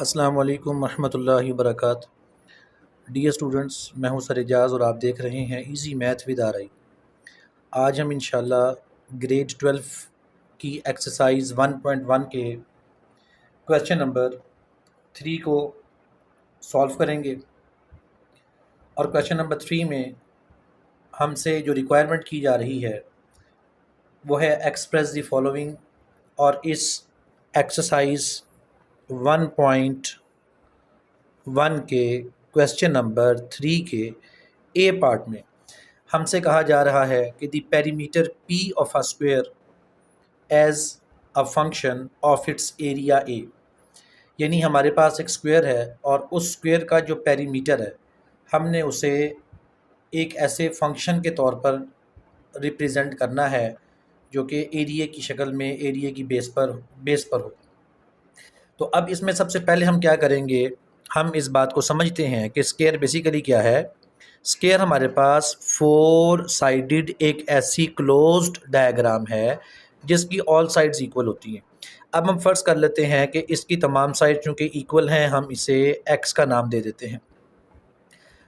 अस्सलाम वालेकुम रहमतुल्लाहि व बरकातहू। डियर स्टूडेंट्स, मैं हूं सर एजाज़ और आप देख रहे हैं इजी मैथ विद आरआई। आज हम इंशाल्लाह ग्रेड 12 की एक्सरसाइज 1.1 के क्वेश्चन नंबर 3 को सॉल्व करेंगे। और क्वेश्चन नंबर 3 में हमसे जो रिक्वायरमेंट की जा रही है वो है एक्सप्रेस द फॉलोइंग। और इस एक्सरसाइज 1.1 के क्वेश्चन नंबर 3 के ए पार्ट में हमसे कहा जा रहा है कि the perimeter P of a square as a function of its area A. यानी हमारे पास एक स्क्वायर है और उस स्क्वायर का जो पेरीमीटर है हमने उसे एक ऐसे फंक्शन के तौर पर रिप्रेजेंट करना है जो कि एरिया की शक्ल में एरिया की बेस पर हो। तो अब इसमें सबसे पहले हम क्या करेंगे, हम इस बात को समझते हैं कि स्क्वायर बेसिकली क्या है। स्क्वायर हमारे पास 4 साइडेड एक ऐसी क्लोज्ड डायग्राम है जिसकी ऑल साइड्स इक्वल होती हैं। अब हम फ़र्ज़ कर लेते हैं कि इसकी तमाम साइड चूँकि इक्वल हैं, हम इसे एक्स का नाम दे देते हैं।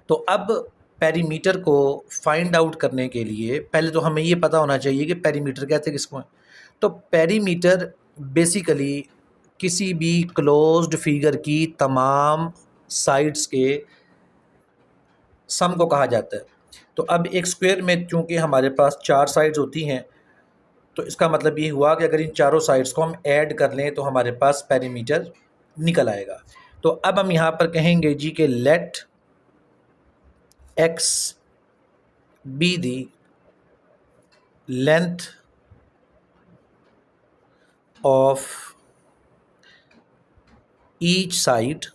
तो अब पेरीमीटर को फाइंड आउट करने के लिए पहले तो हमें ये पता होना चाहिए कि पेरीमीटर कहते हैं किसको हैं। तो पेरीमीटर बेसिकली किसी भी क्लोज्ड फिगर की तमाम साइड्स के सम को कहा जाता है। तो अब एक स्क्वायर में चूँकि हमारे पास 4 साइड्स होती हैं, तो इसका मतलब ये हुआ कि अगर इन चारों साइड्स को हम ऐड कर लें तो हमारे पास पेरीमीटर निकल आएगा। तो अब हम यहाँ पर कहेंगे जी कि let X be the length of each side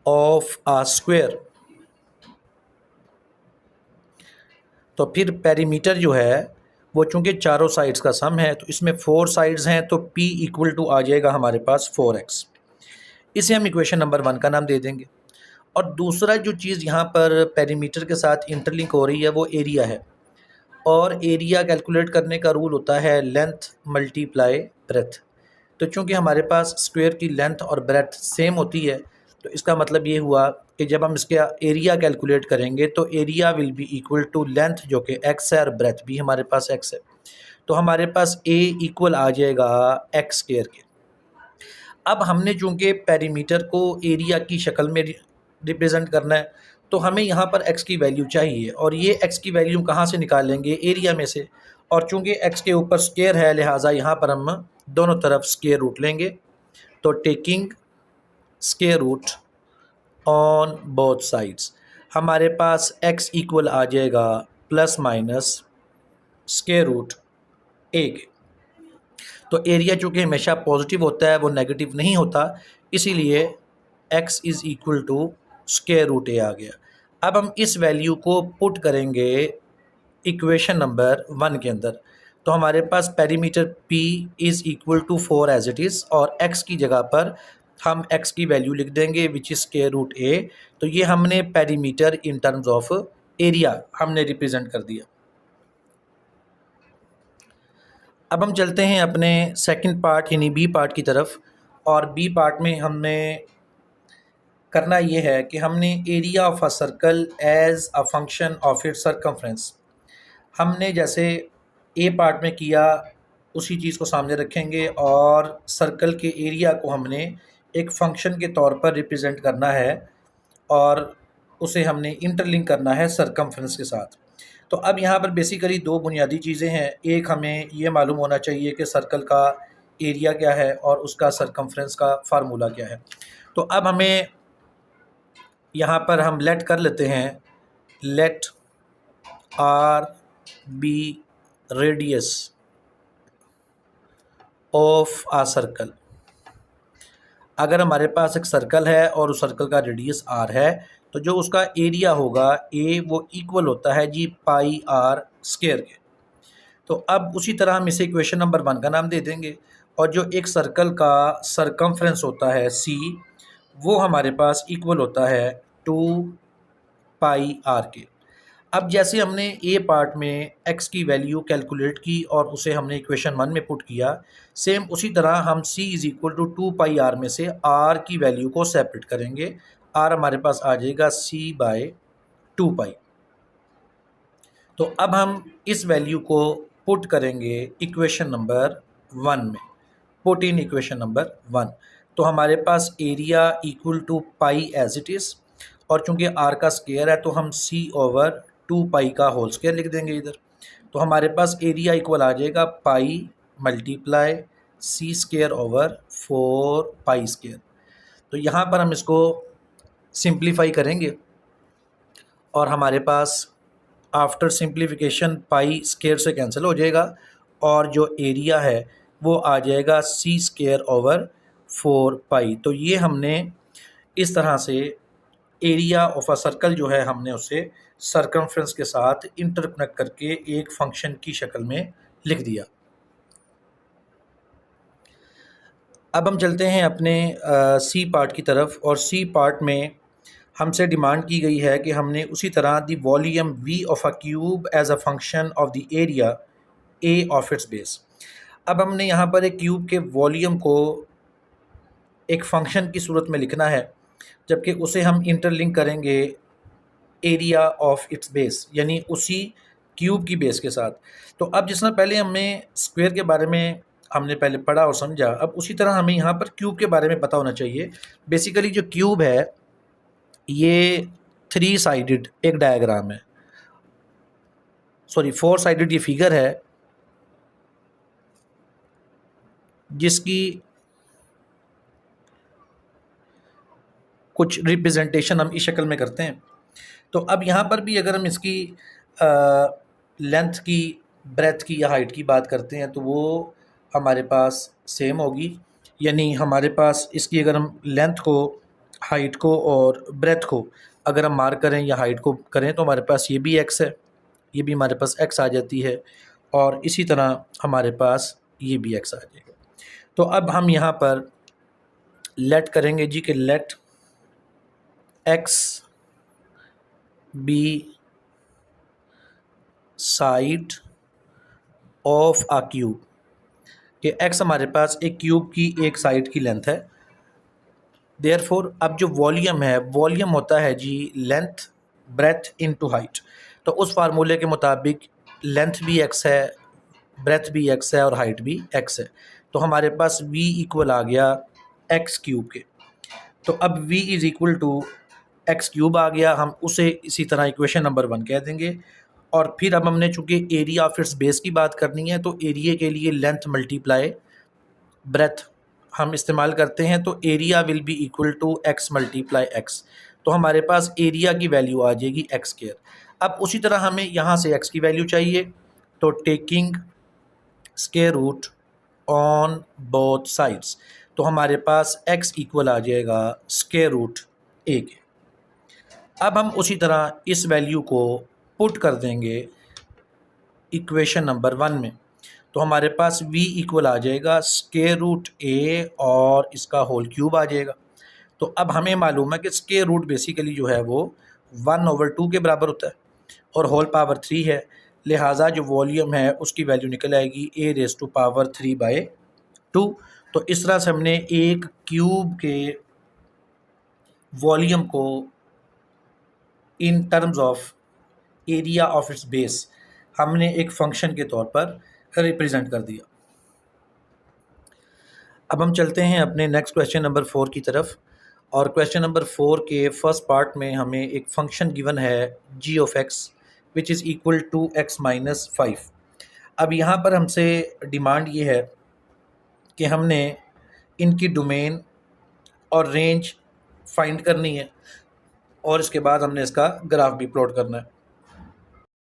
of a square. तो फिर पेरीमीटर जो है वो चूँकि चारों साइड्स का सम है, तो इसमें 4 साइड्स हैं, तो P इक्वल टू आ जाएगा हमारे पास 4x। इसे हम इक्वेशन नंबर 1 का नाम दे देंगे। और दूसरा जो चीज़ यहाँ पर पेरीमीटर के साथ इंटरलिंक हो रही है वो एरिया है। और एरिया कैलकुलेट करने का रूल होता है लेंथ मल्टीप्लाई ब्रेथ। तो चूँकि हमारे पास स्क्वायर की लेंथ और ब्रेथ सेम होती है, तो इसका मतलब ये हुआ कि जब हम इसका एरिया कैलकुलेट करेंगे तो area will be equal to length जो कि x है और ब्रेथ भी हमारे पास x है। तो हमारे पास a इक्वल आ जाएगा x स्क्वायर के। अब हमने चूँकि पेरीमीटर को एरिया की शक्ल में रिप्रेजेंट करना है, तो हमें यहाँ पर x की वैल्यू चाहिए और ये x की वैल्यू कहाँ से निकालेंगे, एरिया में से। और चूँकि x के ऊपर स्क्वायर है लिहाजा यहाँ पर हम दोनों तरफ स्क्वायर रूट लेंगे। तो taking square root on both sides हमारे पास x इक्वल आ जाएगा plus minus square root A के। तो एरिया चूँकि हमेशा पॉजिटिव होता है, वो नेगेटिव नहीं होता, इसीलिए x is equal to square root a आ गया। अब हम इस वैल्यू को पुट करेंगे इक्वेशन नंबर 1 के अंदर। तो हमारे पास perimeter P is equal to 4 as it is और x की जगह पर हम x की वैल्यू लिख देंगे विच इज़ स्क्वायर रूट ए। तो ये हमने perimeter in terms of area हमने रिप्रेजेंट कर दिया। अब हम चलते हैं अपने सेकंड पार्ट यानी बी पार्ट की तरफ। और बी पार्ट में हमने करना ये है कि हमने area of a circle as a function of its circumference हमने जैसे ए पार्ट में किया उसी चीज़ को सामने रखेंगे और सर्कल के एरिया को हमने एक फंक्शन के तौर पर रिप्रेजेंट करना है और उसे हमने इंटरलिंक करना है सरकमफ्रेंस के साथ। तो अब यहाँ पर बेसिकली 2 बुनियादी चीज़ें हैं। एक, हमें ये मालूम होना चाहिए कि सर्कल का एरिया क्या है और उसका सरकमफ्रेंस का फार्मूला क्या है। तो अब हमें यहाँ पर हम लेट कर लेते हैं, let R be radius of a circle. अगर हमारे पास एक सर्कल है और उस सर्कल का रेडियस r है, तो जो उसका एरिया होगा a वो इक्वल होता है जी पाई r स्क्वायर के। तो अब उसी तरह हम इसे इक्वेशन नंबर 1 का नाम दे देंगे। और जो एक सर्कल का सरकमफ्रेंस होता है c, वो हमारे पास इक्वल होता है 2 पाई r के। अब जैसे हमने ए पार्ट में x की वैल्यू कैलकुलेट की और उसे हमने इक्वेशन 1 में पुट किया, सेम उसी तरह हम c is equal to 2πr में से r की वैल्यू को सेपरेट करेंगे। r हमारे पास आ जाएगा c/2π। तो अब हम इस वैल्यू को पुट करेंगे इक्वेशन नंबर 1 में, पुट इन इक्वेशन नंबर 1। तो हमारे पास area equal to pi as it is, और चूंकि r का स्क्वायर है तो हम c/2π का होल स्क्वायर लिख देंगे इधर। तो हमारे पास एरिया इक्वल आ जाएगा पाई मल्टीप्लाई c²/4π²। तो यहाँ पर हम इसको सिंप्लीफाई करेंगे और हमारे पास आफ्टर सिंप्लीफिकेशन पाई स्क्वायर से कैंसिल हो जाएगा और जो एरिया है वो आ जाएगा c²/4π। तो ये हमने इस तरह से एरिया ऑफ अ सर्कल जो है हमने उसे सर्कमफ्रेंस के साथ इंटरकनेक्ट करके एक फंक्शन की शक्ल में लिख दिया। अब हम चलते हैं अपने सी पार्ट की तरफ, और सी पार्ट में हमसे डिमांड की गई है कि हमने उसी तरह the volume v of a cube as a function of the area a of its base. अब हमने यहाँ पर एक क्यूब के वॉल्यूम को एक फंक्शन की सूरत में लिखना है, जबकि उसे हम इंटरलिंक करेंगे एरिया ऑफ इट्स बेस, यानी उसी क्यूब की बेस के साथ। तो अब जिस तरह पहले हमने स्क्वायर के बारे में हमने पहले पढ़ा और समझा, अब उसी तरह हमें यहाँ पर क्यूब के बारे में पता होना चाहिए। बेसिकली जो क्यूब है ये 3 साइडेड एक डायग्राम है, सॉरी 4 साइडेड ये फिगर है जिसकी कुछ रिप्रेजेंटेशन हम इस शक्ल में करते हैं। तो अब यहाँ पर भी अगर हम इसकी लेंथ की, ब्रेथ की या हाइट की बात करते हैं तो वो हमारे पास सेम होगी, यानी हमारे पास इसकी अगर हम लेंथ को, हाइट को और ब्रेथ को अगर हम मार्क करें या हाइट को करें तो हमारे पास ये भी x है, ये भी हमारे पास x आ जाती है, और इसी तरह हमारे पास ये भी x आ जाएगा। तो अब हम यहाँ पर लेट करेंगे जी कि let x be side of a cube, कि x हमारे पास एक क्यूब की एक साइड की लेंथ है। देयरफॉर अब जो वॉल्यूम है, वॉल्यूम होता है जी लेंथ ब्रेथ इनटू हाइट। तो उस फार्मूले के मुताबिक लेंथ भी x है, ब्रेथ भी x है और हाइट भी x है। तो हमारे पास v इक्वल आ गया x क्यूब के। तो अब v is equal to x cube आ गया, हम उसे इसी तरह इक्वेशन नंबर 1 कह देंगे। और फिर अब हमने चूँकि एरिया ऑफ इट्स बेस की बात करनी है तो एरिया के लिए लेंथ मल्टीप्लाई ब्रेथ हम इस्तेमाल करते हैं, तो area will be equal to x multiply x। तो हमारे पास एरिया की वैल्यू आ जाएगी x²। अब उसी तरह हमें यहाँ से x की वैल्यू चाहिए, तो taking square root on both sides, तो हमारे पास x इक्वल आ जाएगा स्क्वायर रूट a के। अब हम उसी तरह इस वैल्यू को पुट कर देंगे इक्वेशन नंबर 1 में, तो हमारे पास v इक्वल आ जाएगा स्क्वायर रूट a और इसका होल क्यूब आ जाएगा। तो अब हमें मालूम है कि स्क्वायर रूट बेसिकली जो है वो 1/2 के बराबर होता है और होल पावर 3 है, लिहाजा जो वॉल्यूम है उसकी वैल्यू निकल आएगी a⁻³ तो इस तरह से हमने एक क्यूब के वॉल्यूम को in terms of area of its base हमने एक फंक्शन के तौर पर रिप्रेजेंट कर दिया। अब हम चलते हैं अपने नेक्स्ट क्वेश्चन नंबर 4 की तरफ, और क्वेश्चन नंबर 4 के फर्स्ट पार्ट में हमें एक फंक्शन गिवन है g of x which is equal to x-5। अब यहाँ पर हमसे डिमांड ये है कि हमने इनकी डोमेन और रेंज फाइंड करनी है और इसके बाद हमने इसका ग्राफ भी प्लॉट करना है।